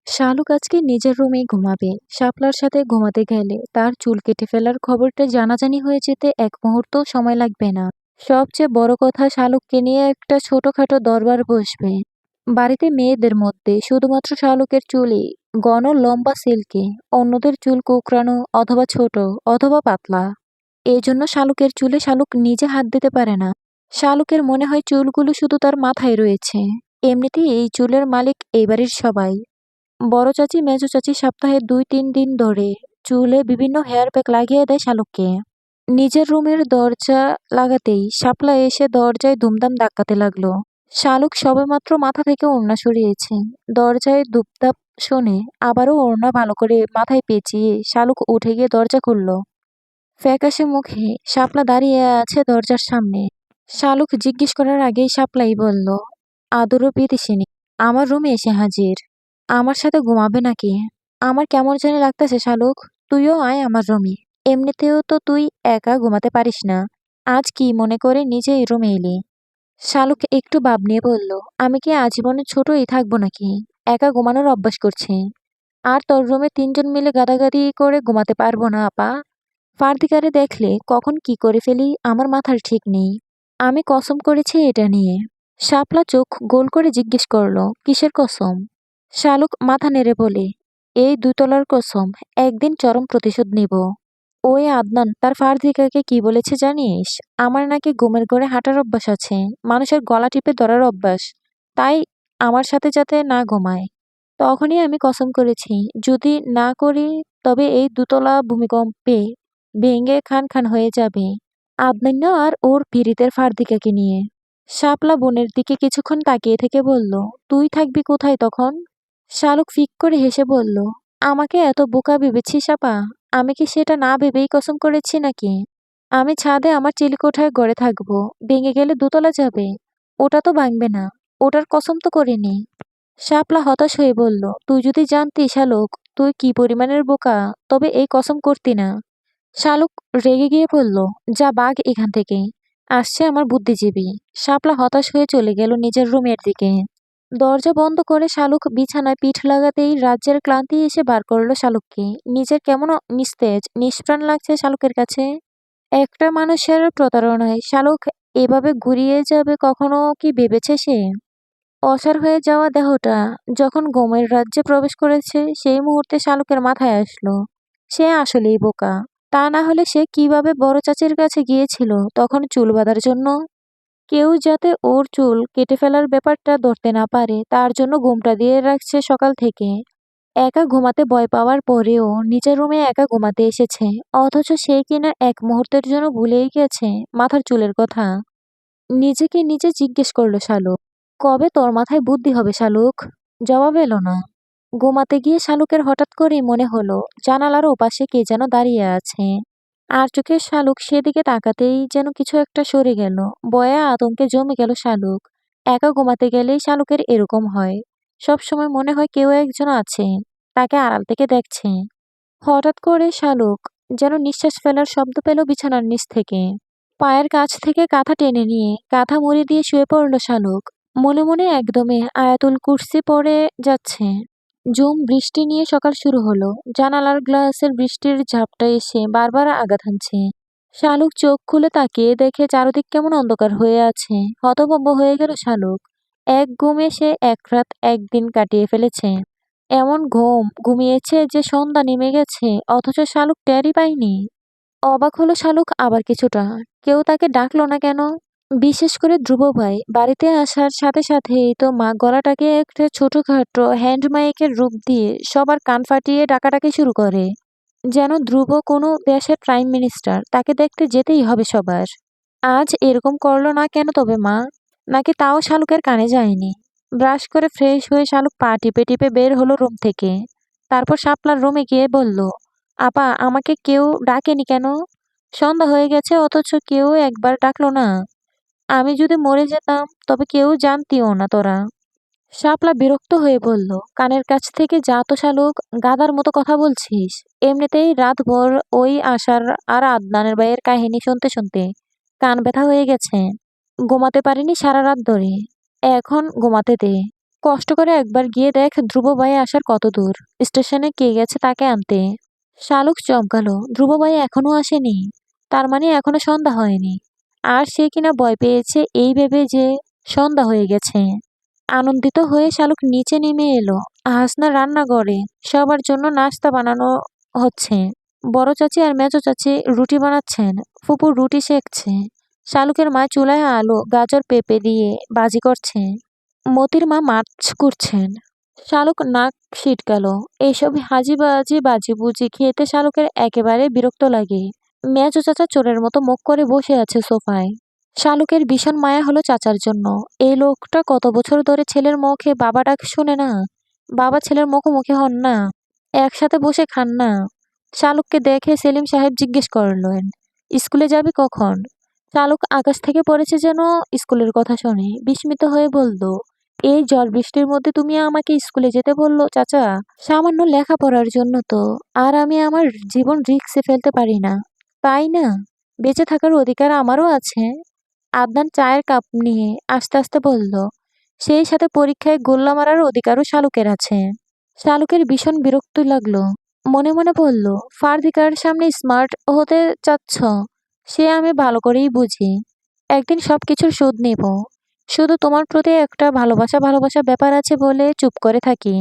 শালুক আজকে নিজের রুমেই ঘুমাবে। শাপলার সাথে ঘুমাতে গেলে তার চুল কেটে ফেলার খবরটা জানাজানি হয়ে যেতে এক মুহূর্ত সময় লাগবে না। সবচেয়ে বড় কথা, শালুককে নিয়ে একটা ছোটখাটো দরবার বসবে। বাড়িতে মেয়েদের মধ্যে শুধুমাত্র শালুকের চুলই ঘন লম্বা সিল্কে, অন্যদের চুল কোঁকড়ানো অথবা ছোট অথবা পাতলা। এই জন্য শালুকের চুলে শালুক নিজে হাত দিতে পারে না। শালুকের মনে হয় চুলগুলো শুধু তার মাথায় রয়েছে। এমনিতেই এই চুলের মালিক এই বাড়ির সবাই। বড় চাচি মেজো চাচি সপ্তাহে ২-৩ দিন ধরে চুলে বিভিন্ন হেয়ার প্যাক লাগিয়ে দেয় শালুককে। নিজের রুমের দরজা লাগাতেই শাপলা এসে দরজায় দুমদাম ধাক্কাতে লাগলো। শালুক সবেমাত্র মাথা থেকে ওড়না সরিয়েছে। দরজায় দুপদাপ শুনে আবারও ওড়না ভালো করে মাথায় পেঁচিয়ে শালুক উঠে গিয়ে দরজা খুলল। ফ্যাকাশে মুখে শাপলা দাঁড়িয়ে আছে দরজার সামনে। শালুক জিজ্ঞেস করার আগেই শাপলাই বলল, আদরও বিদেশিনী, আমার রুমে এসে হাজির। আমার সাথে ঘুমাবে নাকি? আমার কেমন জানি লাগতেছে শালুক, তুইও আয় আমার রুমে। এমনিতেও তো তুই একা ঘুমাতে পারিস না, আজ কি মনে করে নিজে এই রুমে এলি? শালুক একটু ভাব নিয়ে বলল, আমি কি আজীবনে ছোটই থাকবো নাকি? একা ঘুমানোর অভ্যাস করছি। আর তোর রুমে ৩ জন মিলে গাদাগাদি করে ঘুমাতে পারবো না আপা। ফার্দিকারে দেখলে কখন কি করে ফেলি আমার মাথার ঠিক নেই। আমি কসম করেছি এটা নিয়ে। শাপলা চোখ গোল করে জিজ্ঞেস করলো, কিসের কসম? শালুক মাথা নেড়ে বলে, এই ২ তলার কসম, একদিন চরম প্রতিশোধ নিব। ওই আদনান তার ফার্দিকাকে কি বলেছে জানিস? আমার নাকি ঘুমের ঘরে হাঁটার অভ্যাস আছে, মানুষের গলা টিপে ধরার অভ্যাস। তাই আমার সাথে যাতে না ঘুমায়। তখনই আমি কসম করেছি, যদি না করি তবে এই ২ তলা ভূমিকম্পে ভেঙে খান খান হয়ে যাবে। আদনান্য আর ওর পীড়িতের ফার্দিকাকে নিয়ে। শাপলা বোনের দিকে কিছুক্ষণ তাকিয়ে থেকে বলল, তুই থাকবি কোথায় তখন? শালুক ফিক করে হেসে বলল, আমাকে এত বোকা ভেবেছিস আপা? আমি কি সেটা না ভেবেই কসম করেছি নাকি? আমি ছাদে আমার চিলেকোঠায় ঘরে থাকবো, ভেঙে গেলে ২ তলা যাবে। ওটা তো ভাঙবে না, ওটার কসম তো করিনি। শাপলা হতাশ হয়ে বলল, তুই যদি জানতি শালুক তুই কি পরিমাণের বোকা, তবে এই কসম করতি না। শালুক রেগে গিয়ে বলল, যা বাঘ এখান থেকে, আসছে আমার বুদ্ধিজীবী। শাপলা হতাশ হয়ে চলে গেল নিজের রুমের দিকে। দরজা বন্ধ করে শালুক বিছানায় পিঠ লাগাতেই রাজ্যের ক্লান্তি এসে বার করলো শালুককে। নিজের কেমন নিস্তেজ নিষ্প্রাণ লাগছে শালুকের কাছে। একটা মানুষের প্রতারণায় শালুক এভাবে ঘুরিয়ে যাবে কখনো কি ভেবেছে সে? অসাড় হয়ে যাওয়া দেহটা যখন ঘুমের রাজ্যে প্রবেশ করেছে সেই মুহূর্তে শালুকের মাথায় আসলো, সে আসলেই বোকা। তা না হলে সে কিভাবে বড় চাচির কাছে গিয়েছিল তখন চুল বাঁধার জন্য? কেউ যাতে ওর চুল কেটে ফেলার ব্যাপারটা ধরতে না পারে তার জন্য ঘুমটা দিয়ে রাখছে সকাল থেকে। একা ঘুমাতে ভয় পাওয়ার পরেও নিজের রুমে একা ঘুমাতে এসেছে, অথচ সে কিনা এক মুহূর্তের জন্য ভুলেই গেছে মাথার চুলের কথা। নিজেকে নিজে জিজ্ঞেস করলো শালুক, কবে তোর মাথায় বুদ্ধি হবে শালুক? জবাব এলো না। ঘুমাতে গিয়ে শালুকের হঠাৎ করেই মনে হলো জানালার ওপাশে কে যেন দাঁড়িয়ে আছে। আর চোখে শালুক সেদিকে তাকাতেই যেন কিছু একটা সরে গেল। ভয়ে আতঙ্কে জমে গেল শালুক। একা ঘুমাতে গেলেই শালুকের এরকম হয়। সবসময় মনে হয় কেউ একজন আছে, তাকে আড়াল থেকে দেখছে। হঠাৎ করে শালুক যেন নিঃশ্বাস ফেলার শব্দ পেল বিছানার নিচ থেকে। পায়ের কাছ থেকে কাঁথা টেনে নিয়ে কাঁথা মুড়ি দিয়ে শুয়ে পড়ল শালুক। মনে মনে একদমে আয়াতুল কুরসি পড়ে যাচ্ছে। ঝুম বৃষ্টি নিয়ে সকাল শুরু হলো। জানালার গ্লাসের বৃষ্টির ঝাপটা এসে বারবার আঘাত হানছে। শালুক চোখ খুলে তাকিয়ে দেখে চারদিক কেমন অন্ধকার হয়ে আছে। হতভম্ব হয়ে গেল শালুক। এক ঘুমে সে এক রাত একদিন কাটিয়ে ফেলেছে। এমন ঘুমিয়েছে যে সন্ধ্যা নেমে গেছে, অথচ শালুক টেরই পায়নি। অবাক হলো শালুক আবার কিছুটা। কেউ তাকে ডাকলো না কেন? বিশেষ করে ধ্রুব ভাই বাড়িতে আসার সাথে সাথেই তো মা গলাটাকে একটা ছোটখাটো হ্যান্ড মাইকের রূপ দিয়ে সবার কান ফাটিয়ে ডাকাডাকি শুরু করে। যেন ধ্রুব কোনো দেশের প্রাইম মিনিস্টার, তাকে দেখতে যেতেই হবে সবার। আজ এরকম করলো না কেন তবে মা? নাকি তাও শালুকের কানে যায়নি? ব্রাশ করে ফ্রেশ হয়ে শালুক পা টিপে টিপে বের হলো রুম থেকে। তারপর শাপলার রুমে গিয়ে বলল, আপা আমাকে কেউ ডাকেনি কেন? সন্ধ্যা হয়ে গেছে অথচ কেউ একবার ডাকলো না। আমি যদি মরে যেতাম তবে কেউ জানতিও না তোরা। শাপলা বিরক্ত হয়ে বলল, কানের কাছ থেকে যা তো শালুক, গাধার মতো কথা বলছিস। এমনিতেই রাতভর ওই আশার আর আদনানের ভাইয়ের কাহিনী শুনতে শুনতে কান ব্যথা হয়ে গেছে। ঘুমাতে পারিনি সারা রাত ধরে। এখন ঘুমাতে দে। কষ্ট করে একবার গিয়ে দেখ ধ্রুব ভাই আসার কত দূর। স্টেশনে কে গেছে তাকে আনতে। শালুক চমকালো, ধ্রুব ভাই এখনো আসেনি? তার মানে এখনো সন্ধ্যা হয়নি। আর সে কিনা ভয় পেয়েছে এই ভেবে যে সন্ধ্যা হয়ে গেছে। আনন্দিত হয়ে শালুক নিচে নেমে এলো। হাসনা রান্নাঘরে সবার জন্য নাস্তা বানানো হচ্ছে। বড় চাচি আর মেজো চাচি রুটি বানাচ্ছেন, ফুপু রুটি সেঁকছে। শালুকের মা চুলায় আলু গাজর পেঁপে দিয়ে ভাজি করছে। মতির মা মাছ করছেন। শালুক নাক ছিটকাল। এইসব হাজিবাজি বাজিবুজি খেতে শালুকের একেবারে বিরক্ত লাগে। মেজো চাচা চোরের মতো মুখ করে বসে আছে সোফায়। শালুকের ভীষণ মায়া হলো চাচার জন্য। এই লোকটা কত বছর ধরে ছেলের মুখে বাবা ডাক শুনে না। বাবা ছেলের মুখোমুখি হন না, একসাথে বসে খান না। শালুককে দেখে সেলিম সাহেব জিজ্ঞেস করলেন, স্কুলে যাবি কখন? শালুক আকাশ থেকে পড়েছে যেন স্কুলের কথা শুনে বিস্মিত হয়ে বলল, এই ঝড় বৃষ্টির মধ্যে তুমি আমাকে স্কুলে যেতে বললো চাচা? সামান্য লেখাপড়ার জন্য তো। আর আমি আমার জীবন রিস্কে ফেলতে পারি না, তাই না? বেঁচে থাকার অধিকার আমারও আছে। আদনান চায়ের কাপ নিয়ে আস্তে আস্তে বলল, সেই সাথে পরীক্ষায় গোল্লা মারার অধিকারও শালুকের আছে। শালুকের ভীষণ বিরক্ত লাগলো। মনে মনে বলল, ফারদিকার সামনে স্মার্ট হতে চাচ্ছ, সে আমি ভালো করেই বুঝি। একদিন সবকিছুর শোধ নেব। শুধু তোমার প্রতি একটা ভালোবাসা ভালোবাসা ব্যাপার আছে বলে চুপ করে থাকি।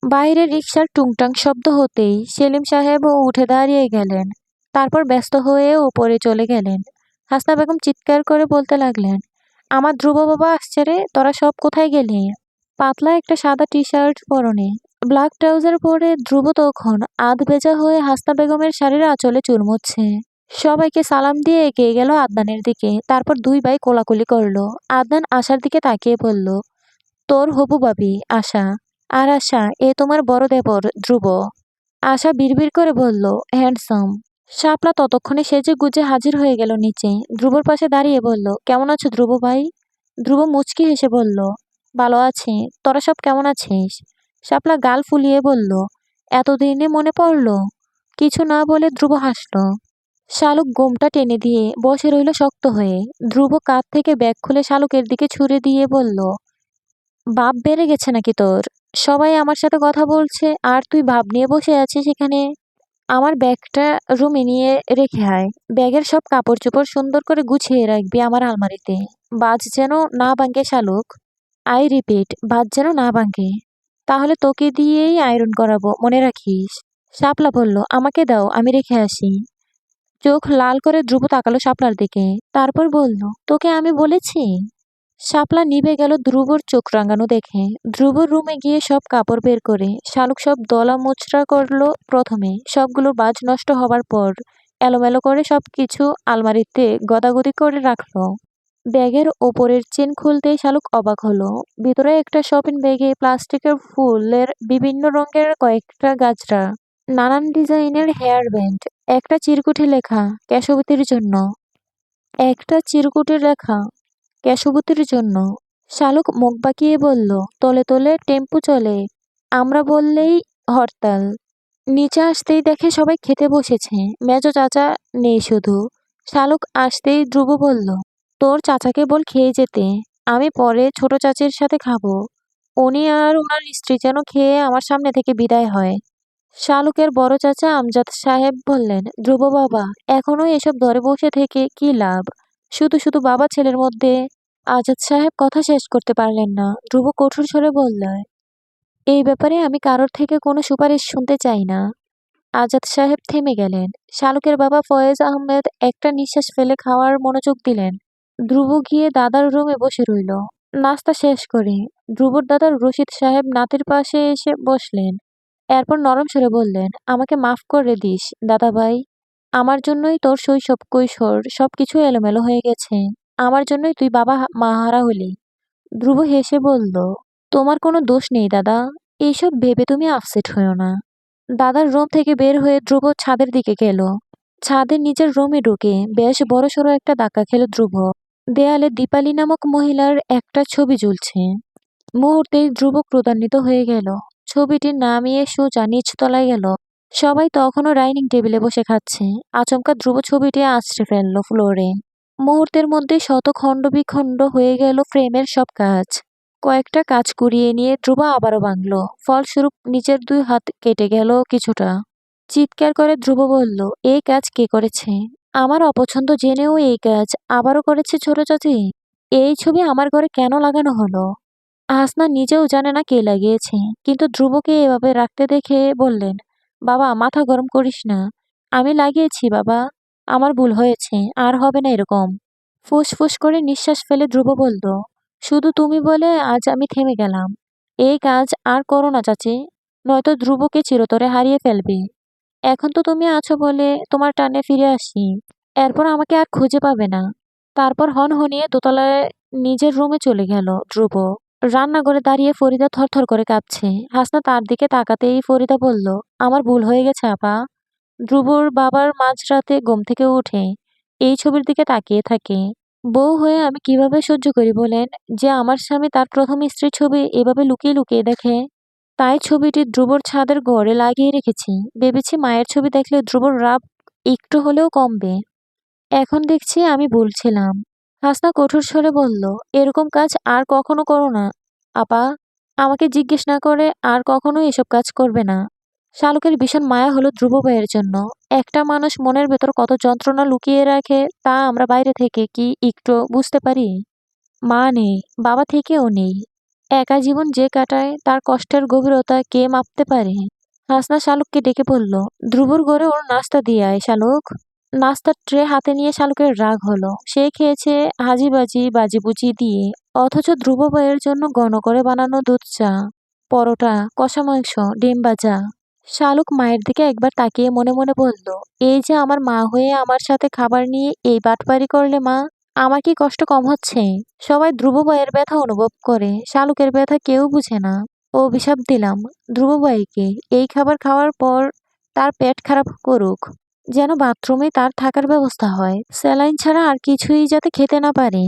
বাইরে রিকশার টুংটাং শব্দ হতেই সেলিম সাহেবও উঠে দাঁড়িয়ে গেলেন। তারপর ব্যস্ত হয়ে ওপরে চলে গেলেন। হাসনা বেগম চিৎকার করে বলতে লাগলেন, আমার ধ্রুব বাবা আসছে রে, তোরা সব কোথায় গেলি? পাতলা একটা সাদা টি শার্ট পরনে, ব্ল্যাক ট্রাউজার পরে ধ্রুব তখন আধ ভেজা হয়ে হাসনা বেগমের শাড়ির আঁচলে চুলমুচ্ছে। সবাইকে সালাম দিয়ে এগিয়ে গেল আদনানের দিকে। তারপর দুই ভাই কোলাকুলি করলো। আদনান আশার দিকে তাকিয়ে বলল, তোর হবু ভাবি আশা। আর আশা, এ তোমার বড় দেবর ধ্রুব। আশা বিড়বিড় করে বলল, হ্যান্ডসাম। শাপলা ততক্ষণে সেজে গুজে হাজির হয়ে গেল নিচে। ধ্রুবর পাশে দাঁড়িয়ে বলল, কেমন আছো ধ্রুব ভাই? ধ্রুব মুচকি হেসে বলল, ভালো আছি। তোরা সব কেমন আছিস? শাপলা গাল ফুলিয়ে বলল, এতদিনে মনে পড়লো? কিছু না বলে ধ্রুব হাসল। শালুক গোমটা টেনে দিয়ে বসে রইল শক্ত হয়ে। ধ্রুব কাঁধ থেকে ব্যাগ খুলে শালুকের দিকে ছুড়ে দিয়ে বলল, বাপ বেড়ে গেছে নাকি তোর? সবাই আমার সাথে কথা বলছে আর তুই ভাব নিয়ে বসে আছিস এখানে। আমার ব্যাগটা রুমে নিয়ে রেখে আয়। ব্যাগের সব কাপড় চোপড় সুন্দর করে গুছিয়ে রাখবি আমার আলমারিতে। বাজ যেন না ভাঙে শালুক। আই রিপিট, বাজ যেন না ভাঙে। তাহলে তোকে দিয়েই আয়রন করাবো, মনে রাখিস। শাপলা বলল, আমাকে দাও, আমি রেখে আসি। চোখ লাল করে ধ্রুব তাকালো শাপলার দিকে। তারপর বলল, তোকে আমি বলেছি? শাপলা নিভে গেল ধ্রুবর চোখ রাঙানো দেখে। ধ্রুবর রুমে গিয়ে সব কাপড় বের করে শালুক সব দলা মোচড়া করলো। প্রথমে সবগুলো বাজ নষ্ট হবার পর এলোমেলো করে সবকিছু আলমারিতে গদাগদি করে রাখলো। ব্যাগের ওপরের চেন খুলতেই শালুক অবাক হলো। ভিতরে একটা শপিং ব্যাগে প্লাস্টিকের ফুলের বিভিন্ন রঙের কয়েকটা গাজরা, নানান ডিজাইনের হেয়ার ব্যান্ড, একটা চিরকুটে লেখা কেশবতীর জন্য। একটা চিরকুটে লেখা কেশবতীর জন্য। শালুক মুখ বাঁকিয়ে বলল, তলে তলে টেম্পু চলে, আমরা বললেই হরতাল। নিচে আসতেই দেখে সবাই খেতে বসেছে। মেজো চাচা নেই শুধু। শালুক আসতেই ধ্রুব বলল, তোর চাচাকে বল খেয়ে যেতে, আমি পরে ছোট চাচির সাথে খাবো। উনি আর ওনার স্ত্রী যেন খেয়ে আমার সামনে থেকে বিদায় হয়। শালুকের বড় চাচা আমজাদ সাহেব বললেন, ধ্রুব বাবা, এখনো এসব ধরে বসে থেকে কি লাভ? শুধু শুধু বাবা ছেলের মধ্যে। আজাদ সাহেব কথা শেষ করতে পারলেন না। ধ্রুব কঠোর স্বরে বললেন, এই ব্যাপারে আমি কারোর থেকে কোনো সুপারিশ শুনতে চাই না। আজাদ সাহেব থেমে গেলেন। শালুকের বাবা ফয়েজ আহমেদ একটা নিঃশ্বাস ফেলে খাওয়ার মনোযোগ দিলেন। ধ্রুব গিয়ে দাদার রুমে বসে রইল। নাস্তা শেষ করে ধ্রুবর দাদা রশিদ সাহেব নাতির পাশে এসে বসলেন। এরপর নরম স্বরে বললেন, আমাকে মাফ করে দিস দাদা ভাই। আমার জন্যই তোর শৈশব কৈশোর সবকিছু এলোমেলো হয়ে গেছে। আমার জন্যই তুই বাবা মাহারা হলি। ধ্রুব হেসে বলল, তোমার কোনো দোষ নেই দাদা। এইসব ভেবে তুমি আপসেট হইও না। দাদার রুম থেকে বের হয়ে ধ্রুব ছাদের দিকে গেল। ছাদের নিচের রুমে ঢুকে বেশ বড়সড় একটা ধাক্কা খেল ধ্রুব। দেয়ালে দীপালি নামক মহিলার একটা ছবি ঝুলছে। মুহূর্তেই ধ্রুব ক্রোধান্বিত হয়ে গেল। ছবিটি নামিয়ে সোজা নিচতলায় গেল। সবাই তখনও ডাইনিং টেবিলে বসে খাচ্ছে। আচমকা ধ্রুব ছবিটি আছড়ে ফেলল ফ্লোরে। মুহূর্তের মধ্যে শত খণ্ড বিখণ্ড হয়ে গেল ফ্রেমের সব কাজ। কয়েকটা কাজ কুড়িয়ে নিয়ে ধ্রুব আবারও ভাঙল। ফলস্বরূপ নিচের 2 হাত কেটে গেল কিছুটা। চিৎকার করে ধ্রুব বলল, এই কাজ কে করেছে? আমার অপছন্দ জেনেও এই কাজ আবারও করেছে ছোট চাচি? এই ছবি আমার ঘরে কেন লাগানো হলো? হাসনা নিজেও জানে না কে লাগিয়েছে, কিন্তু ধ্রুবকে এভাবে রাখতে দেখে বললেন, বাবা মাথা গরম করিস না। আমি লাগিয়েছি বাবা, আমার ভুল হয়েছে, আর হবে না এরকম। ফুসফুস করে নিঃশ্বাস ফেলে ধ্রুব বলল, শুধু তুমি বলে আজ আমি থেমে গেলাম। এই কাজ আর করো না চাচি, নয়তো ধ্রুবকে চিরতরে হারিয়ে ফেলবে। এখন তো তুমি আছো বলে তোমার টানে ফিরে আসি, এরপর আমাকে আর খুঁজে পাবে না। তারপর হনহনিয়ে দোতলায় নিজের রুমে চলে গেল ধ্রুব। রান্নাঘরে দাঁড়িয়ে ফরিদা থরথর করে কাঁপছে। হাসনা তার দিকে তাকাতেই ফরিদা বলল, আমার ভুল হয়ে গেছে আপা। ধ্রুবর বাবার মাঝরাতে ঘুম থেকে উঠে এই ছবির দিকে তাকিয়ে থাকে। বউ হয়ে আমি কিভাবে সহ্য করি বলেন, যে আমার স্বামী তার প্রথম স্ত্রীর ছবি এভাবে লুকিয়ে লুকিয়ে দেখে। তাই ছবিটি ধ্রুবর ছাদের ঘরে লাগিয়ে রেখেছি। ভেবেছি মায়ের ছবি দেখলে ধ্রুবর রাগ একটু হলেও কমবে। এখন দেখছি আমি ভুলছিলাম। হাসনা কঠোর স্বরে বলল, এরকম কাজ আর কখনো করো না আপা। আমাকে জিজ্ঞেস না করে আর কখনো এসব কাজ করবে না। শালুকের ভীষণ মায়া হলো ধ্রুব ভাইয়ের জন্য। একটা মানুষ মনের ভেতর কত যন্ত্রণা লুকিয়ে রাখে তা আমরা বাইরে থেকে কি একটু বুঝতে পারি? মা নেই, বাবা থেকেও নেই। একা জীবন যে কাটায় তার কষ্টের গভীরতা কে মাপতে পারে? হাসনা শালুককে ডেকে বলল, ধ্রুবর ঘরে ওর নাস্তা দিয়ে আয় শালুক। নাস্তার ট্রে হাতে নিয়ে শালুকের রাগ হলো। সে খেয়েছে হাজিবাজি বাজিবুজি দিয়ে, অথচ ধ্রুব ভাইয়ের জন্য ঘন করে বানানো দুধ চা, পরোটা, কষা মাংস, ডিম ভাজা। শালুক মায়ের দিকে একবার তাকিয়ে মনে মনে বলল, এই যে আমার মা হয়ে আমার সাথে খাবার নিয়ে এই বাটপারি করলে মা, আমার কি কষ্ট কম হচ্ছে? সবাই ধ্রুব ভাইয়ের ব্যথা অনুভব করে, শালুকের ব্যথা কেউ বুঝে না। অভিশাপ দিলাম ধ্রুব ভাইকে, এই খাবার খাওয়ার পর তার পেট খারাপ করুক, যেন বাথরুমে তার থাকার ব্যবস্থা হয়, স্যালাইন ছাড়া আর কিছুই যাতে খেতে না পারে।